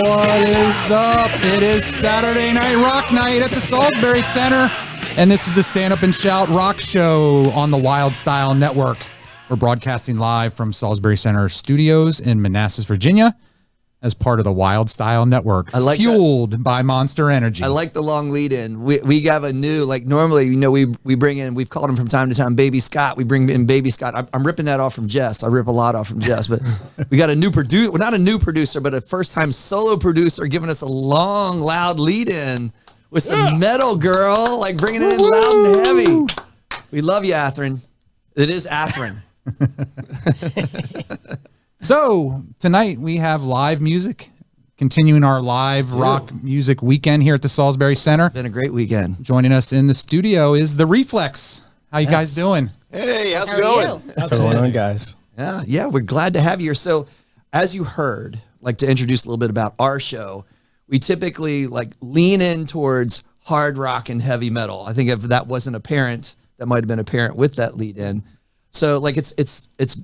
What is up? It is Saturday Night Rock Night at the Salisbury Center, and this is the Stand Up and Shout rock show on the Wylde Style Network. We're broadcasting live from Salisbury Center Studios in Manassas, Virginia, as part of the Wylde Style Network, fueled by Monster Energy. I like the long lead in. We have a new, like normally, you know, we bring in, we've called him from time to time Baby Scott. We bring in Baby Scott. I'm ripping that off from Jess. I rip a lot off from Jess, but we got a new producer, well, not a new producer, but a first time solo producer giving us a long, loud lead in with some metal, girl, like bringing it in loud and heavy. We love you, Atherin. It is Atherin. So tonight we have live music, continuing our live rock music weekend here at the Salisbury Center. It's been a great weekend. Joining us in the studio is the Reflex. How you guys doing? Hey, how's it going? What's going on, guys? Yeah, we're glad to have you here. So, as you heard, like to introduce a little bit about our show, we typically like lean in towards hard rock and heavy metal. I think if that wasn't apparent, that might have been apparent with that lead in. So like it's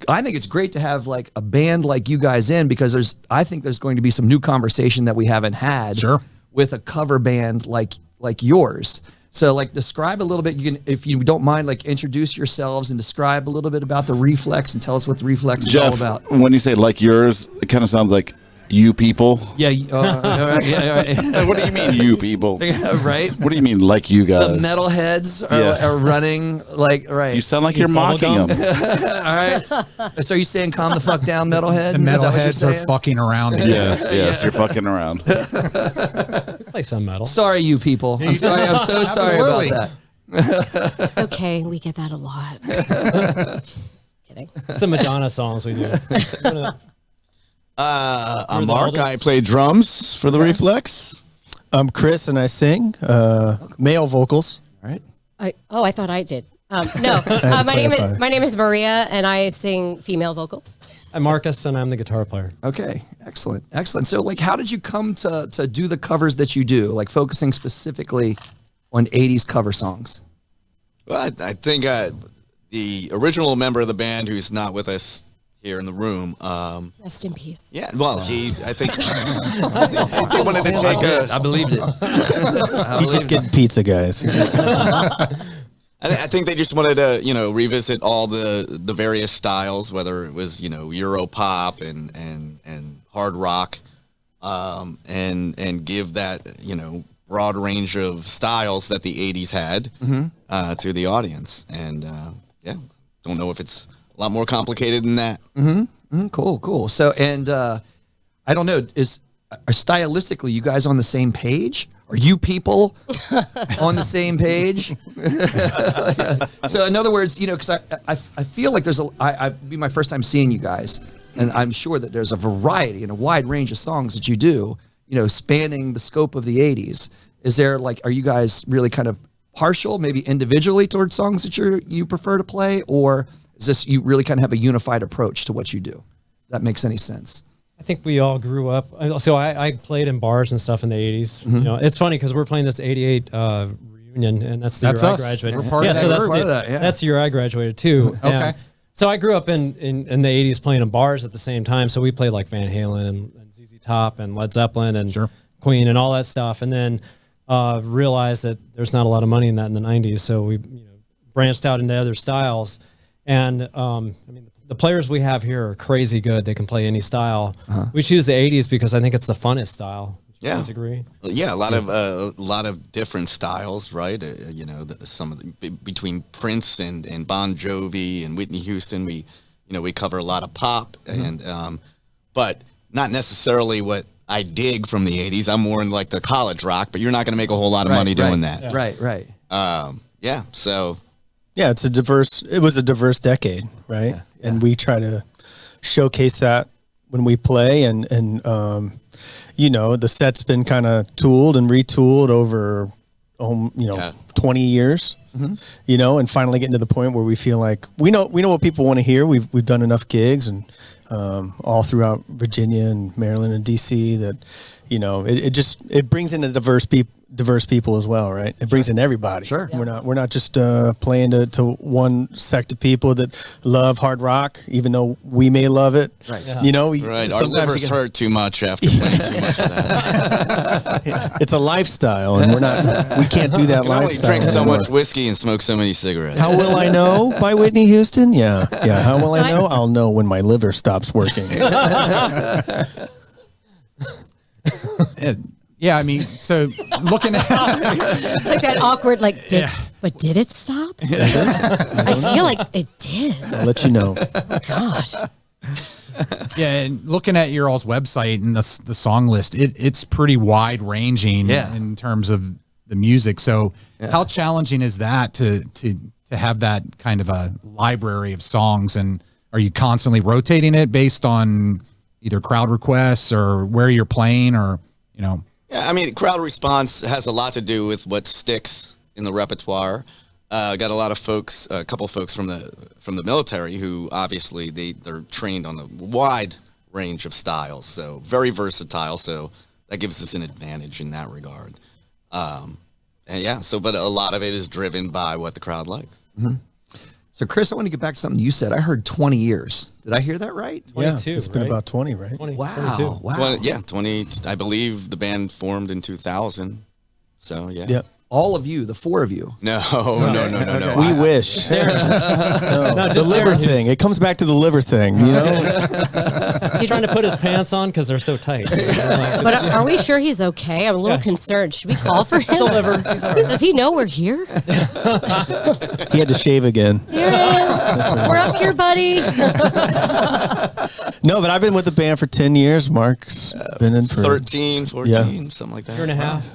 I think it's great to have like a band like you guys in, because I think there's going to be some new conversation that we haven't had with a cover band like yours. So like describe a little bit, you can, if you don't mind, like introduce yourselves and describe a little bit about the Reflex and tell us what the Reflex is all about. When you say like yours, it kind of sounds like you people. Yeah. Right. What do you mean, you people? Right. What do you mean, like you guys? The metalheads are running like, right. You sound like you're mocking them. All right. So are you saying calm the fuck down, metalhead? The metalheads are fucking around. Yes, you're fucking around. Play some metal. Sorry, you people. I'm sorry. I'm so sorry about that. It's okay. We get that a lot. Kidding. It's the Madonna songs we do. I'm Mark. I play drums for the Reflex. I'm Chris, and I sing male vocals. All right. I thought I did. No, my name is Maria, and I sing female vocals. I'm Marcus, and I'm the guitar player. Okay, excellent. So, like, how did you come to do the covers that you do? Like, focusing specifically on 80s cover songs. Well, I think the original member of the band, who's not with us here in the room. Rest in peace. Yeah, well, I think they wanted to take I believed it. He's just getting pizza, guys. I think they just wanted to, revisit all the various styles, whether it was, Euro pop and hard rock, and give that, broad range of styles that the 80s had to the audience. And, don't know if it's a lot more complicated than that. Cool. So, and I don't know, are stylistically you guys on the same page? Are you people on the same page? So, in other words, because I feel like it'd be my first time seeing you guys, and I'm sure that there's a variety and a wide range of songs that you do, spanning the scope of the 80s. Is there are you guys really kind of partial, maybe individually, towards songs that you prefer to play, or is this you really kind of have a unified approach to what you do? If that makes any sense. I think we all grew up. So I played in bars and stuff in the 80s. It's funny because we're playing this 88 reunion, and that's the year I graduated. We're part of that. That's the year I graduated too. Okay. So I grew up in the 80s playing in bars at the same time. So we played like Van Halen and ZZ Top and Led Zeppelin and Queen and all that stuff. And then realized that there's not a lot of money in that in the 90s. So we branched out into other styles. And the players we have here are crazy good. They can play any style. We choose the 80s because I think it's the funnest style. Do you guys agree? Yeah, a lot of different styles, right? Between Prince and Bon Jovi and Whitney Houston, we cover a lot of pop and but not necessarily what I dig from the 80s. I'm more in like the college rock, but you're not going to make a whole lot of money doing that. Yeah. Right. So. Yeah, it was a diverse decade, right? Yeah. And we try to showcase that when we play, and the set's been kind of tooled and retooled over 20 years, and finally getting to the point where we feel like we know what people want to hear. We've done enough gigs and all throughout Virginia and Maryland and DC that it brings in a diverse diverse people as well, right? It brings in everybody. Sure. Yeah. We're not just playing to one sect of people that love hard rock, even though we may love it. Right. You know, Right. Our livers hurt too much after playing too much of that. it's a lifestyle, and we can't do that You can only lifestyle. drink so anymore. much whiskey and smoke so many cigarettes. How will I know? By Whitney Houston? Yeah. How will I know? I'll know when my liver stops working. Yeah, I mean, so looking at It's like that awkward, like, but did it stop? I feel like it did. I'll let you know. God. yeah, and looking at your all's website and the song list, it's pretty wide ranging in terms of the music. So how challenging is that to have that kind of a library of songs, and are you constantly rotating it based on either crowd requests or where you're playing, or Yeah, I mean, crowd response has a lot to do with what sticks in the repertoire. Got a lot of folks, a couple of folks from the military who obviously they're trained on a wide range of styles, so very versatile. So that gives us an advantage in that regard. But a lot of it is driven by what the crowd likes. Mm-hmm. So, Chris, I want to get back to something you said. I heard 20 years. Did I hear that right? 22, yeah, it's been right? about 20, right? 20, Wow. 22. Wow. Well, 20. I believe the band formed in 2000. So yeah. Yep. All of you, the four of you. No. We wish. No, The just liver Darren, thing. It comes back to the liver thing, you know? He's trying to put his pants on because they're so tight. But are we sure he's okay? I'm a little concerned. Should we call for him? Does he know we're here? He had to shave again. Here I am. We're up here, buddy. No, but I've been with the band for 10 years. Mark's been in for 13, 14, something like that. Year and a half.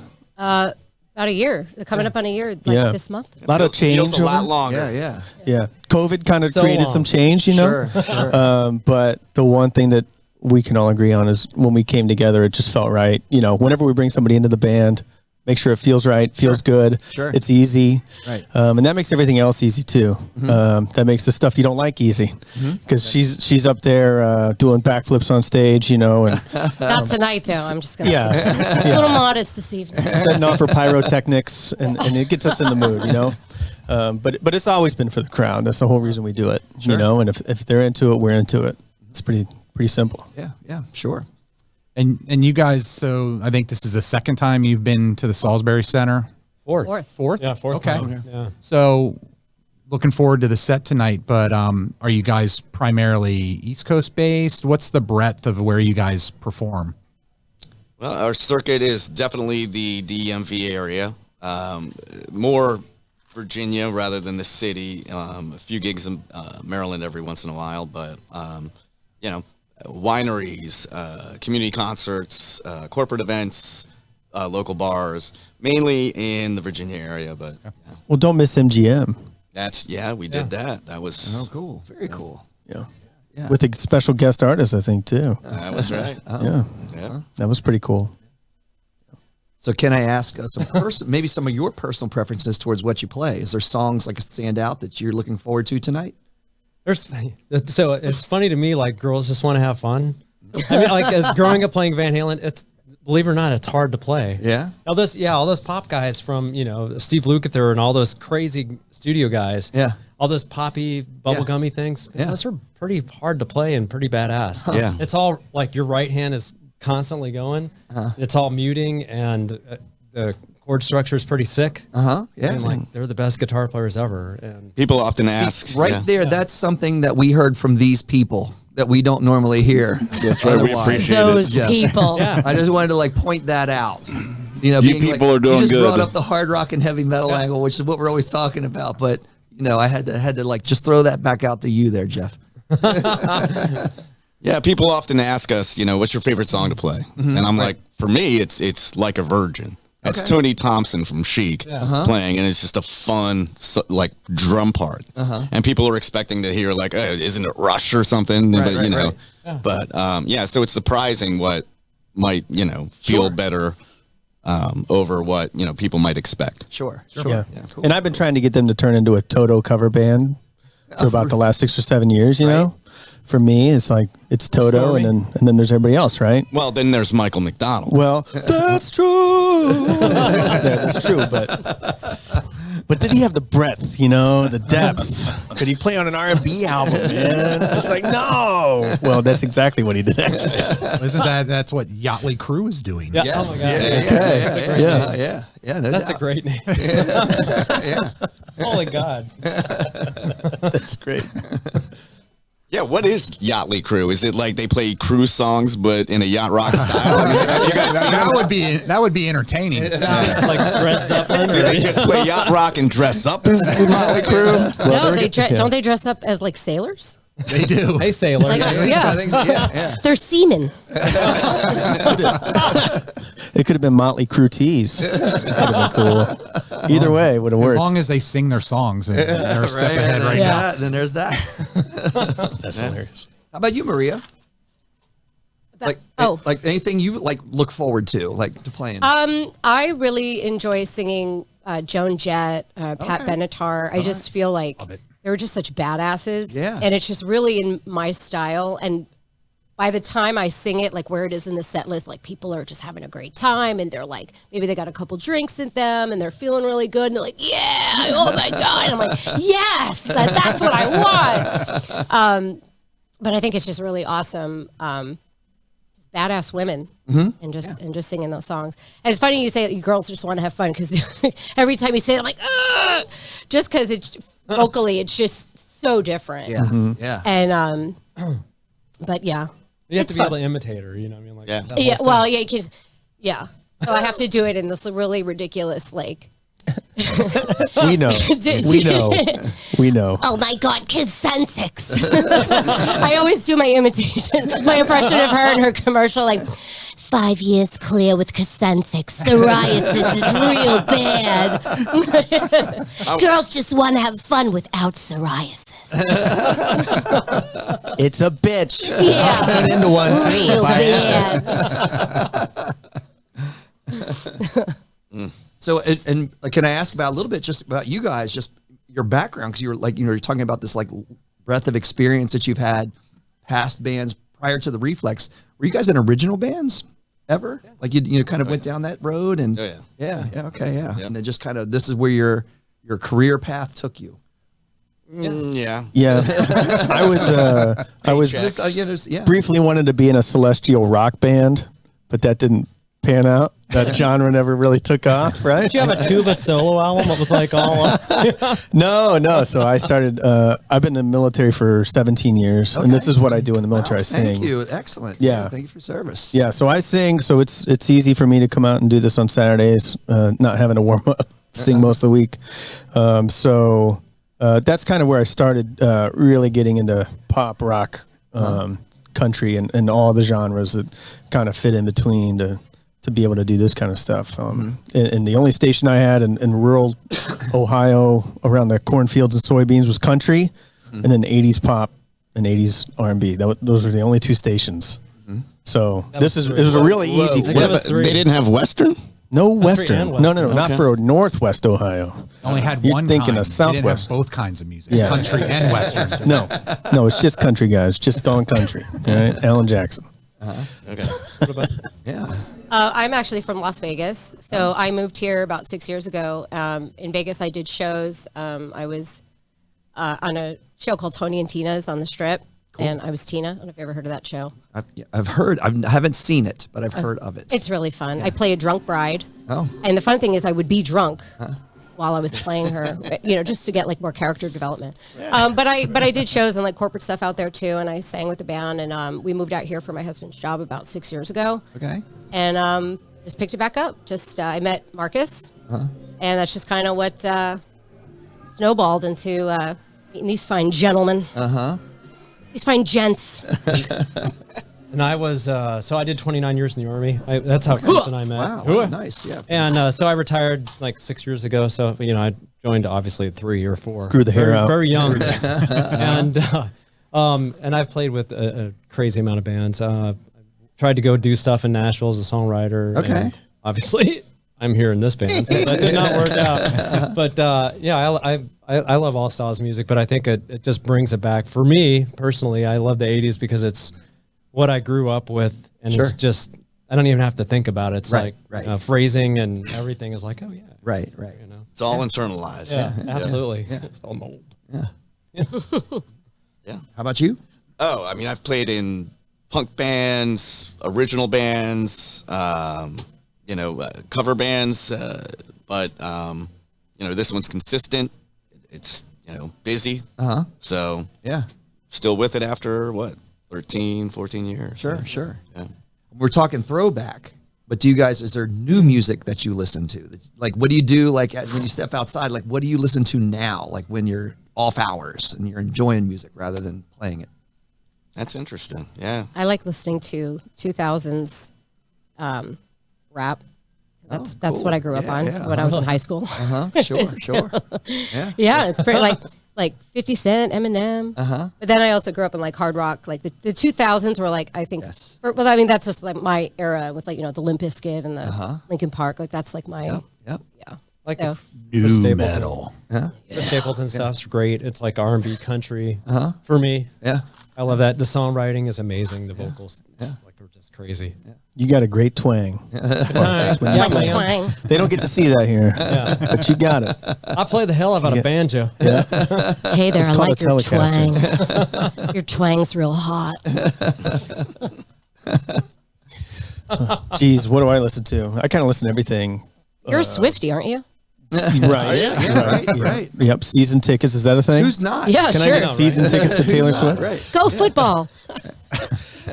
About a year. Coming up on a year, this month. A lot of change. Feels a lot over- longer. Yeah. COVID kind of So created long. some change, you know? Sure. But the one thing that we can all agree on is when we came together, it just felt right. You know, whenever we bring somebody into the band, make sure it feels right, feels good. Sure. It's easy. Right. And that makes everything else easy too. That makes the stuff you don't like easy. Because she's up there doing backflips on stage, you know, and Not tonight, though. I'm just going to yeah, a little modest this evening. setting off for pyrotechnics, and it gets us in the mood, you know. But it's always been for the crowd. That's the whole reason we do it, you know. And if they're into it, we're into it. It's pretty simple. Yeah, sure. and you guys, so I think this is the second time you've been to the Salisbury Center. Fourth. Yeah, fourth. Okay. time. Yeah. So looking forward to the set tonight, but are you guys primarily East Coast based? What's the breadth of where you guys perform? Well, our circuit is definitely the DMV area, more Virginia rather than the city. A few gigs in Maryland every once in a while, but wineries, community concerts, corporate events, local bars, mainly in the Virginia area. But Well, don't miss MGM. we did that. That was Cool. Very cool. Yeah. With a special guest artist, I think too. that was right. Yeah, that was pretty cool. So can I ask maybe some of your personal preferences towards what you play? Is there songs like stand out that you're looking forward to tonight? So it's funny to me, like girls just want to have fun. I mean, like as growing up playing Van Halen, it's, believe it or not, it's hard to play. Yeah. All those pop guys from, Steve Lukather and all those crazy studio guys. Yeah. All those poppy bubblegummy things. Yeah. Those are pretty hard to play and pretty badass. Yeah. It's all like your right hand is constantly going. It's all muting, and the chord structure is pretty sick. Yeah. And like they're the best guitar players ever. And People often ask, There, that's something that we heard from these people that we don't normally hear. That's right. We Otherwise. appreciate Those it. people. yeah. I just wanted to point that out. You people are doing you just good. brought up the hard rock and heavy metal angle, which is what we're always talking about. But I had to just throw that back out to you there, Jeff. Yeah, people often ask us, what's your favorite song to play? And I'm like, for me, it's Like a Virgin. That's Tony Thompson from Chic playing, and it's just a fun, drum part. And people are expecting to hear isn't it Rush or something? But so it's surprising what might feel better over what people might expect. Sure. Yeah. Cool. And I've been trying to get them to turn into a Toto cover band for about the last 6 or 7 years, you know? for me. It's like it's Toto, and then there's everybody else, right? Well, then there's Michael McDonald. Well, that's true. That's true, but did he have the breadth, you know, the depth? Could he play on an R&B album, man? It's like, no. Well, that's exactly what he did, actually. Isn't that's what Yachtly Crew is doing? Yeah. Yes. Oh my God. Yeah. No That's doubt. a great name. Yeah. Holy God. That's great. Yeah, what is Yachtly Crew? Is it like they play cruise songs but in a yacht rock style? I mean, have you guys seen That would be entertaining. Like Red Zeppelin. Do they just play yacht rock and dress up as Yachtly Crew? No, don't they dress up as like sailers? They do. Hey, sailor. Yeah. I think so. Yeah. They're seamen. It could have been Motley Crue tees. That would have been cool. Either way, would have As worked. long as they sing their songs, and they're a step ahead right now. Then there's that. That's hilarious. How about you, Maria? Like anything you like look forward to, like to playing? I really enjoy singing Joan Jett, Pat Benatar. I just feel like they were just such badasses. Yeah. And it's just really in my style. And by the time I sing it, like where it is in the set list, like people are just having a great time and they're like, maybe they got a couple drinks in them and they're feeling really good. And they're like, yeah, oh my God. And I'm like, yes, that's what I want. But I think it's just really awesome. Just badass women and just singing those songs. And it's funny you say that you girls just want to have fun because every time you say it, I'm like, ah, just because it's vocally, it's just so different. Yeah. Mm-hmm. Yeah. And, but yeah. You have It's to be fun. able to imitate her, you know what I mean? Like, Yeah. that Yeah, whole well, thing. yeah, you can just, yeah. So I have to do it in this really ridiculous, like, We know. We know. We know. oh my God, Kid Sensix. I always do my imitation, my impression of her in her commercial, like, 5 years clear with Cosentyx. Psoriasis is real bad. Girls just want to have fun without psoriasis. It's a bitch. Yeah. Turn into one. Real bad. So, and can I ask about a little bit just about you guys, just your background? Because you were like, you know, you're talking about this like breadth of experience that you've had, past bands prior to the Reflex. Were you guys in original bands ever? Yeah. Like you kind of went down that road and yeah. And then just kind of this is where your career path took you. Yeah. I was briefly wanted to be in a celestial rock band, but that didn't pan out. That genre never really took off, right? Did you have a tuba solo album that was like all No. So I started, I've been in the military for 17 years, and this is what I do in the military. I sing. Thank you. Excellent. Yeah. Thank you for service. Yeah, so I sing, so it's easy for me to come out and do this on Saturdays, not having to warm up, sing most of the week. So that's kind of where I started really getting into pop, rock, country, and all the genres that kind of fit in between to be able to do this kind of stuff. And the only station I had in rural Ohio around the cornfields and soybeans was country, and then 80s pop and 80s R&B. Those are the only two stations. So it was a really easy flip. They didn't have Western? No Western. Western. No, not for Northwest Ohio. Only had You're one thinking kind. of Southwest. They didn't have both kinds of music, Yeah. country and Western. No, it's just country guys, just going country. All right, Alan Jackson. Okay. Yeah. I'm actually from Las Vegas. So I moved here about 6 years ago. In Vegas, I did shows. I was on a show called Tony and Tina's on the Strip. And I was Tina. I don't know if you ever heard of that show. I've heard. I haven't seen it, but I've heard of it. It's really fun. I play a drunk bride. Oh. And the fun thing is I would be drunk while I was playing her, just to get like more character development. But I did shows and like corporate stuff out there too. And I sang with the band. And we moved out here for my husband's job about 6 years ago. Okay. And just picked it back up. Just I met Marcus. And that's just kind of what snowballed into meeting these fine gentlemen. These fine gents. And I was, so I did 29 years in the Army. That's how Chris and I met. Wow. Nice. Yeah. And so I retired like 6 years ago. So, I joined obviously at 3 or 4. Grew the hair out. Very young. And I've played with a crazy amount of bands. Tried to go do stuff in Nashville as a songwriter. Okay. And obviously, I'm here in this band, so that did not work out. But I I love all styles of music, but I think it just brings it back. For me personally, I love the 80s because it's what I grew up with, and it's just, I don't even have to think about it. It's like phrasing and everything is like, oh yeah. Right. You know? It's all internalized. Yeah, absolutely. It's all mold. Yeah. Yeah. How about you? Oh, I mean, I've played in punk bands, original bands, cover bands, but this one's consistent. It's busy. So Yeah. still with it after what, 13, 14 years. Sure. Yeah. We're talking throwback, but is there new music that you listen to? Like, what do you do? Like when you step outside, like what do you listen to now? Like when you're off hours and you're enjoying music rather than playing it. That's interesting. Yeah. I like listening to 2000s rap. That's cool. what I grew up on when I was in high school. Sure. Yeah. Yeah, it's pretty like 50 Cent, Eminem. But then I also grew up in like hard rock. Like the 2000s were like, I think, that's just like my era with like, the Limp Bizkit and the Linkin Park. Like that's like my, Yep. yeah. Like So- New metal. The Stapleton stuff's great. It's like R&B country for me. Yeah. I love that. The songwriting is amazing. The vocals like are just crazy. You got a great twang. Yeah, Twang, man. twang. They don't get to see that here, but you got it. I play the hell out of banjo. Hey there, I called like a your Telecaster. twang. Your twang's real hot. Geez, what do I listen to? I kind of listen to everything. You're a Swiftie, aren't you? Right. Yep. Season tickets. Is that a thing? Who's not? Yeah, Can sure. I get season tickets to Taylor Swift? Right. Go football.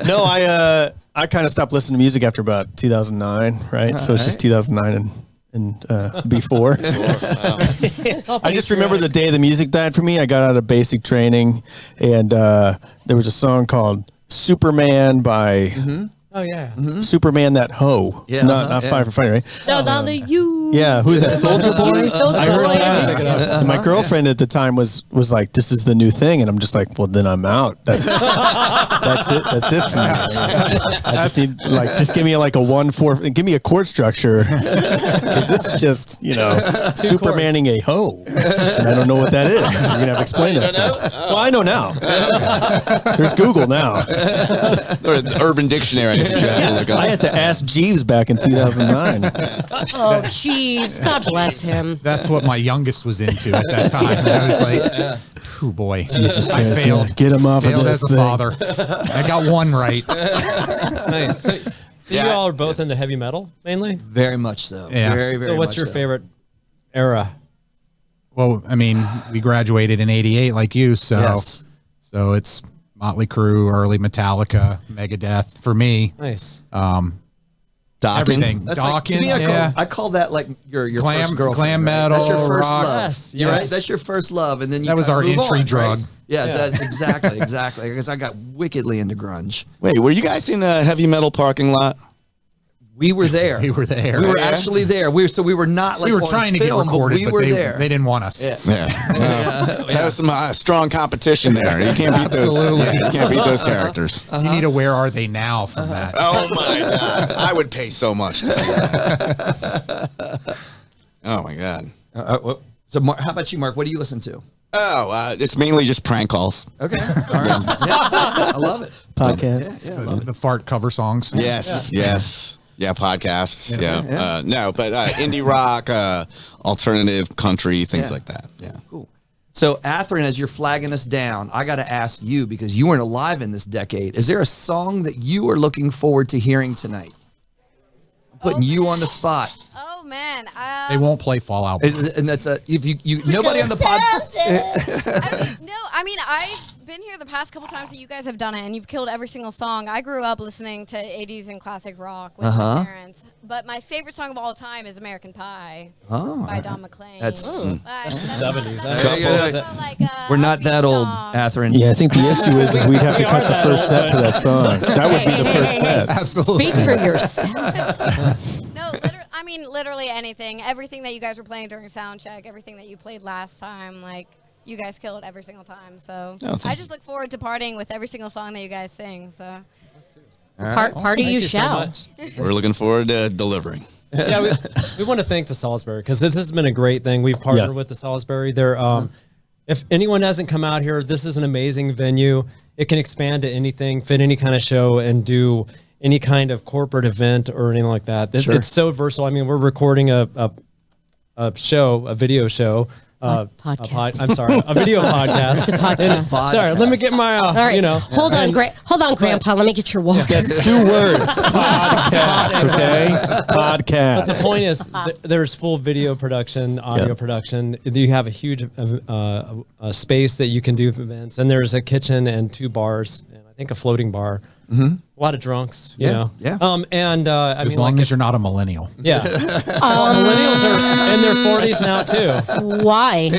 No, I kind of stopped listening to music after about 2009, right? So it's just 2009 and before. I just remember the day the music died for me. I got out of basic training, and there was a song called Superman by Oh yeah. Superman That Hoe. Yeah, Not Fire for Fighting, right? No, not the you. Yeah, who's that? Soldier Boy? You, Soulja I heard Boy. that. And my girlfriend at the time was like, "This is the new thing," and I'm just like, "Well, then I'm out. That's it. That's it for me. I just need just give me like a 1/4. Give me a chord structure because this is just Supermaning a hoe, and I don't know what that is. You're gonna have to explain that to me. Well, I know now. There's Google now. Or the Urban Dictionary. I had to ask Jeeves back in 2009. Oh, Jeeves. God bless him. That's what my youngest was into at that time. And I was like, oh boy, Jesus I Christ, failed. Get him off Failed of as this a thing. father. I got one right. Nice. So you all are both into heavy metal mainly. Very much so. Yeah. Very, very So what's much your so. favorite era? Well, I mean, we graduated in '88 like you, so Yes. so it's Motley Crue, early Metallica, Megadeth for me. Nice. Docking. Everything. That's like, to me, Docking, I call that like your Glam- first girlfriend. glam right? metal, That's your first rock. love. Yes, You're yes. right. That's your first love, and then you That was kinda our move entry on, drug. Right? Yes, that's exactly. Because I got wickedly into grunge. Wait, were you guys in the heavy metal parking lot? We were there. We were there. We were Yeah. actually there. We were not like we were on trying to get film, recorded, but we but were they, there. they didn't want us. Yeah. That was some strong competition there. You can't beat those. Absolutely. You can't beat those characters. You need a Where Are They Now from that. Oh my god! I would pay so much to see that. Oh my god! So, Mark, how about you, Mark? What do you listen to? Oh, it's mainly just prank calls. Okay, all right. I love it. Podcast. The fart cover songs. Yes. Yeah, podcasts. Yeah. No, but indie rock, alternative country, things like that. Yeah. Cool. So, Athrun, as you're flagging us down, I got to ask you, because you weren't alive in this decade, is there a song that you are looking forward to hearing tonight? I'm putting you on the spot. Oh man, They won't play Fallout. And that's if you nobody on the pod. No, I mean I've been here the past couple times that you guys have done it, and you've killed every single song. I grew up listening to 80s and classic rock with my parents, but my favorite song of all time is "American Pie" by Don McLean. That's 70s. we're not that old, Athrun. Yeah, I think the issue is we'd have to cut the first set to that song. That would be the first set. Absolutely. Speak for yourself. No, literally anything. Everything that you guys were playing during sound check, everything that you played last time, like you guys kill it every single time. So I just look forward to partying with every single song that you guys sing. So Party you shall. We're looking forward to delivering. Yeah, we want to thank the Salisbury because this has been a great thing. We've partnered with the Salisbury. They're if anyone hasn't come out here, this is an amazing venue. It can expand to anything, fit any kind of show, and do any kind of corporate event or anything like that. It's so versatile. I mean, we're recording a video show. Podcast. I'm sorry, a video podcast. It's a podcast. Sorry, let me get my, All right. Hold on, Grandpa. Let me get your walker. That's 2 words. Podcast, okay? Podcast. But the point is, there's full video production, audio production. You have a huge space that you can do events, and there's a kitchen and 2 bars, and I think a floating bar. A lot of drunks, you know. Yeah. As long as you're not a millennial. Yeah. Millennials are in their 40s now too. Why?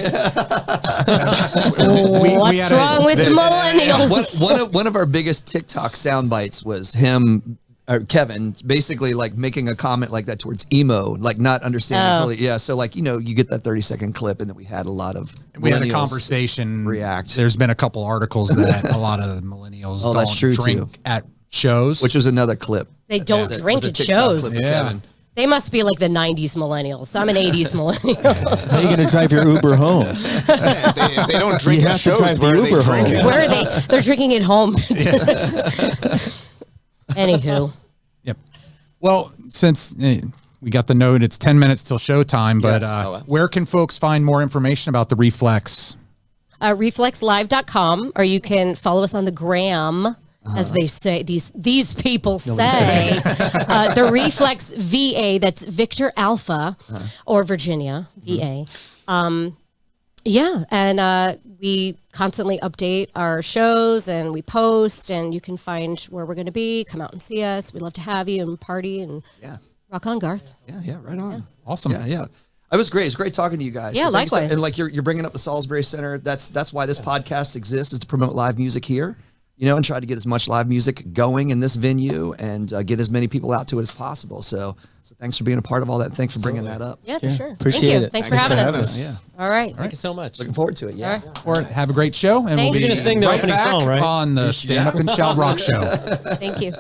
What's wrong with millennials? One of our biggest TikTok sound bites was him, or Kevin, basically like making a comment like that towards emo, like not understanding fully. Yeah, so like, you get that 30-second clip, and then we had a lot of We had a conversation. react. There's been a couple articles that a lot of millennials that's true, drink too. at shows. Which was another clip. They don't That drink was a at TikTok shows. clip of Yeah. Kevin. They must be like the 90s millennials. I'm an 80s millennial. How are you going to drive your Uber home? They don't drink You at have to shows. drive the Where are they Uber home. drinking? Where are they? They're drinking at home. Anywho. Yep. Well, since we got the note, it's 10 minutes till showtime, but Yes. where can folks find more information about the Reflex? Reflexlive.com, or you can follow us on the gram, as they say, these people say. The Reflex VA, that's Victor Alpha, or Virginia VA. And we constantly update our shows, and we post, and you can find where we're going to be. Come out and see us. We'd love to have you and party and rock on, Garth. Yeah, right on. Awesome. Yeah. It was great. It's great talking to you guys. Yeah, So thank you so- likewise. and like you're bringing up the Salisbury Center. That's why this podcast exists, is to promote live music here, and try to get as much live music going in this venue, and get as many people out to it as possible. So thanks for being a part of all that. Thanks for bringing that up. Yeah, for sure. appreciate Thank you. it. Thanks for having us. Yeah. All right. Thank you so much. Looking forward to it. Yeah. All right. Have a great show, and Thanks. we'll be You're gonna sing the right opening back song, right? on the Stand Up and Shout Rock Show. Thank you.